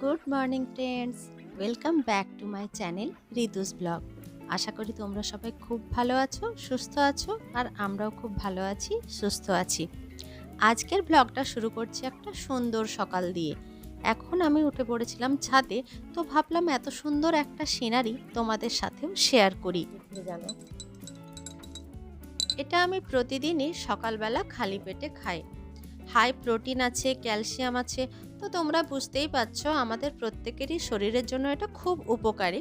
Good morning friends, welcome back to my channel Ritu's blog. আশা করি তোমরা সবাই খুব ভালো আছো, সুস্থ আছো, আর আমরাও খুব ভালো আছি, সুস্থ আছি। আজকের ব্লগটা শুরু করছি একটা সুন্দর সকাল দিয়ে। এখন আমি উঠে পড়েছিলাম ছাদে, তো ভাবলাম এত সুন্দর একটা সিনারি তোমাদের সাথেও শেয়ার করি। জানো, এটা আমি প্রতিদিনই সকালবেলা খালি পেটে খাই। হাই প্রোটিন আছে, ক্যালসিয়াম আছে, তো তোমরা বুঝতেই পারছো আমাদের প্রত্যেকেরই শরীরের জন্য এটা খুব উপকারী।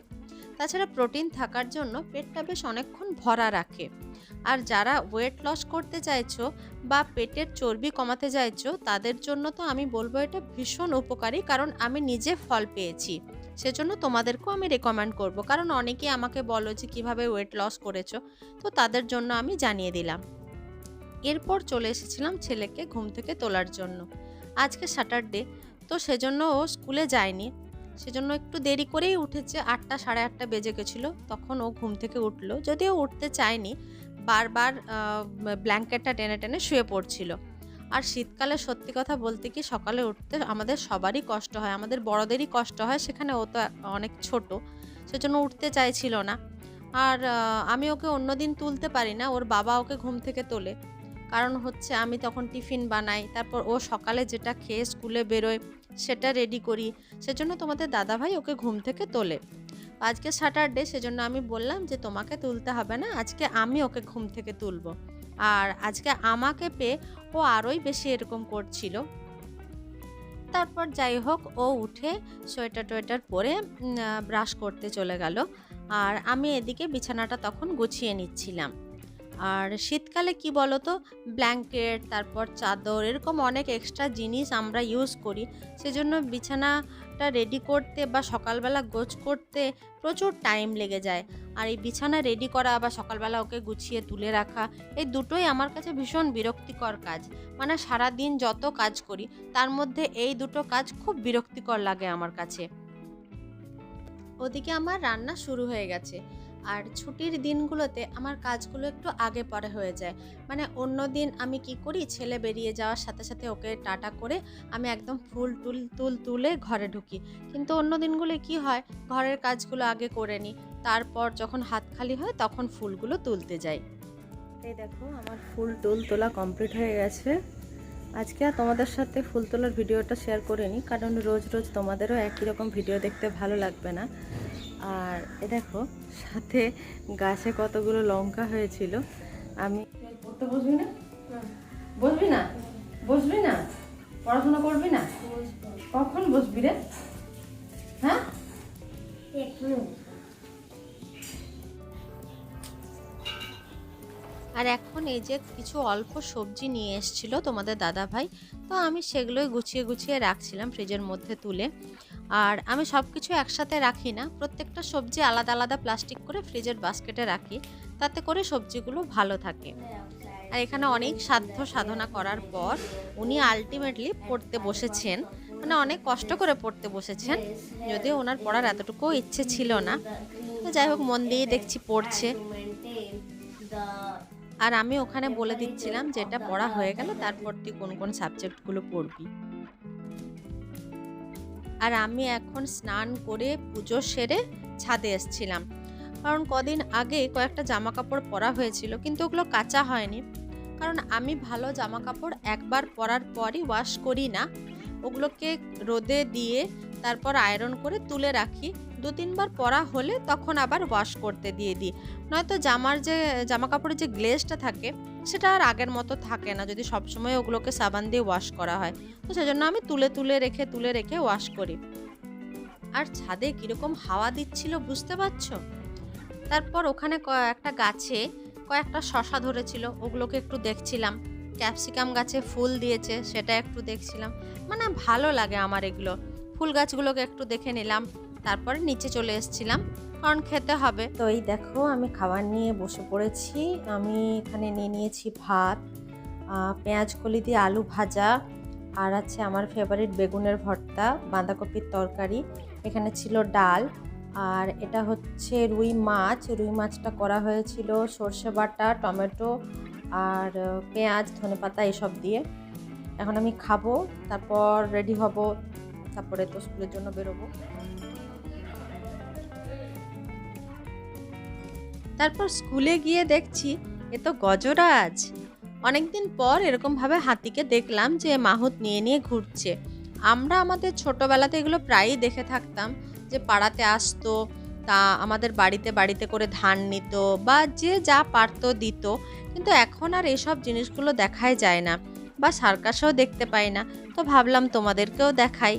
তাছাড়া প্রোটিন থাকার জন্য পেটটা বেশ অনেকক্ষণ ভরা রাখে। আর যারা ওয়েট লস করতে চাইছো বা পেটের চর্বি কমাতে চাইছো তাদের জন্য তো আমি বলবো এটা ভীষণ উপকারী, কারণ আমি নিজে ফল পেয়েছি। সেজন্য তোমাদেরকেও আমি রেকমেন্ড করব, কারণ অনেকেই আমাকে বলো যে কিভাবে ওয়েট লস করেছো, তো তাদের জন্য আমি জানিয়ে দিলাম। এরপর চলে এসেছিলাম ছেলেকে ঘুম থেকে তোলার জন্য। আজকে স্যাটারডে, তো সেজন্য ও স্কুলে যায়নি, সেজন্য একটু দেরি করেই উঠেছে। 8টা সাড়ে 8টা বেজে গেছিলো, তখন ও ঘুম থেকে উঠলো। যদিও উঠতে চায়নি, বারবার ব্ল্যাঙ্কেটটা টেনে টেনে শুয়ে পড়ছিল। আর শীতকালে সত্যি কথা বলতে কি সকালে উঠতে আমাদের সবারই কষ্ট হয়, আমাদের বড়দেরই কষ্ট হয়, সেখানে ও তো অনেক ছোট, সেজন্য উঠতে চাইছিল না। আর আমি ওকে অন্যদিন তুলতে পারি না, ওর বাবা ওকে ঘুম থেকে তোলে। কারণ হচ্ছে আমি তখন টিফিন বানাই, তারপর ও সকালে যেটা খেয়ে স্কুলে বেরোয় সেটা রেডি করি, সেজন্য তোমাদের দাদাভাই ওকে ঘুম থেকে তোলে। আজকে স্যাটারডে, সেজন্য আমি বললাম যে তোমাকে তুলতে হবে না, আজকে আমি ওকে ঘুম থেকে তুলব। আর আজকে আমাকে পেয়ে ও আরোই বেশি এরকম করছিল। তারপর যাই হোক, ও উঠে সোয়েটার টোয়েটার পরে ব্রাশ করতে চলে গেল। আর আমি এদিকে বিছানাটা তখন গুছিয়ে নিচ্ছিলাম। আর শীতকালে কি বলো তো, ব্ল্যাঙ্কেট, তারপর চাদর, এরকম অনেক এক্সট্রা জিনিস আমরা ইউজ করি। সেজন্য বিছানাটা রেডি করতে বা সকালবেলা গোছ করতে প্রচুর টাইম লেগে যায়। আর এই বিছানা রেডি করা বা সকালবেলা ওকে গুছিয়ে তুলে রাখা, এই দুটোই আমার কাছে ভীষণ বিরক্তিকর কাজ। মানে সারাদিন যত কাজ করি তার মধ্যে এই দুটো কাজ খুব বিরক্তিকর লাগে আমার কাছে। ওদিকে আমার রান্না শুরু হয়ে গেছে। আর ছুটির দিনগুলোতে আমার কাজগুলো একটু আগে পরে হয়ে যায়। মানে অন্য দিন আমি কি করি, ছেলে বেরিয়ে যাওয়ার সাথে সাথে ওকে টাটা করে আমি একদম ফুল তুলে ঘরে ঢুকি। কিন্তু অন্য দিনগুলো কি হয়, ঘরের কাজগুলো আগে করে নিই, তারপর যখন হাত খালি হয় তখন ফুলগুলো তুলতে যাই। এই দেখো, আমার ফুল তোলা কমপ্লিট হয়ে গেছে। আজকে আর তোমাদের সাথে ফুল তোলার ভিডিওটা শেয়ার করিনি, কারণ রোজ রোজ তোমাদেরও একই রকম ভিডিও দেখতে ভালো লাগবে না। আর এ দেখো, সাথে গাছে কতগুলো লঙ্কা হয়েছিল। আমি পড়তে বসবি না, বসবি না, বসবি না, পড়াশোনা করবি না, কখন বসবি রে? হ্যাঁ, আর এখন এই যে কিছু অল্প সবজি নিয়ে এসেছিল তোমাদের দাদা ভাই, তো আমি সেগুলোই গুছিয়ে গুছিয়ে রাখছিলাম ফ্রিজের মধ্যে তুলে। আর আমি সব কিছু একসাথে রাখি না, প্রত্যেকটা সবজি আলাদা আলাদা প্লাস্টিক করে ফ্রিজের বাস্কেটে রাখি, তাতে করে সবজিগুলো ভালো থাকে। আর এখানে অনেক সাধ্য সাধনা করার পর উনি আলটিমেটলি পড়তে বসেছেন, মানে অনেক কষ্ট করে পড়তে বসেছেন, যদিও ওনার পড়ার এতটুকু ইচ্ছে ছিল না। তো যাই হোক, মন দিয়ে দেখছি পড়ছে। আর আমি ওখানে বলে দিচ্ছিলাম যে এটা পড়া হয়ে গেল, তারপর তুই কোন কোন সাবজেক্টগুলো পড়বি। আর আমি এখন স্নান করে পুজো সেরে ছাদে এসেছিলাম, কারণ কদিন আগে কয়েকটা জামা কাপড় পরা হয়েছিল, কিন্তু ওগুলো কাচা হয়নি। কারণ আমি ভালো জামা কাপড় একবার পরার পরই ওয়াশ করি না, ওগুলোকে রোদে দিয়ে তারপর আয়রন করে তুলে রাখি। 2-3 বার পরা হলে তখন আবার ওয়াশ করতে দিয়ে দিই, নয়তো জামা কাপড়ের যে গ্লেজটা থাকে সেটা আর আগের মতো থাকে না যদি সবসময় ওগুলোকে সাবান দিয়ে ওয়াশ করা হয়। তো সেজন্য আমি তুলে রেখে ওয়াশ করি। আর ছাদে কীরকম হাওয়া দিচ্ছিল বুঝতে পারছো। তারপর ওখানে একটা গাছে কয়েকটা শশা ধরেছিল, ওগুলোকে একটু দেখছিলাম। ক্যাপসিকাম গাছে ফুল দিয়েছে, সেটা একটু দেখছিলাম। মানে ভালো লাগে আমার এগুলো, ফুল গাছগুলোকে একটু দেখে নিলাম। তারপরে নিচে চলে এসেছিলাম, কারণ খেতে হবে। তো এই দেখো, আমি খাবার নিয়ে বসে পড়েছি। আমি এখানে নিয়ে নিয়েছি ভাত, পেঁয়াজ কলি দিয়ে আলু ভাজা, আর আছে আমার ফেভারিট বেগুনের ভর্তা, বাঁধাকপির তরকারি, এখানে ছিল ডাল। আর এটা হচ্ছে রুই মাছটা করা হয়েছিল সর্ষে বাটা, টমেটো আর পেঁয়াজ, ধনেপাতা এসব দিয়ে। এখন আমি খাবো, তারপর রেডি হব তারপরে তো স্কুলের জন্য বেরোবো। তারপর স্কুলে গিয়ে দেখছি এ তো গজরাজ। অনেকদিন পর এরকমভাবে হাতিকে দেখলাম যে মাহুত নিয়ে নিয়ে ঘুরছে। আমরা আমাদের ছোটবেলাতে এগুলো প্রায়ই দেখে থাকতাম, যে পাড়াতে আসতো, তা আমাদের বাড়িতে বাড়িতে করে ধান নিত বা যে যা পারতো দিত। কিন্তু এখন আর এসব জিনিসগুলো দেখাই যায় না, বা সার্কাসেও দেখতে পাই না। তো ভাবলাম তোমাদেরকেও দেখাই।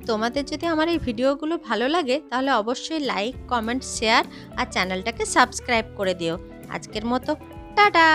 তোমাদের যদি আমার এই ভিডিওগুলো ভালো লাগে তাহলে অবশ্যই লাইক, কমেন্ট, শেয়ার আর চ্যানেলটাকে সাবস্ক্রাইব করে দিও। আজকের মতো টাটা।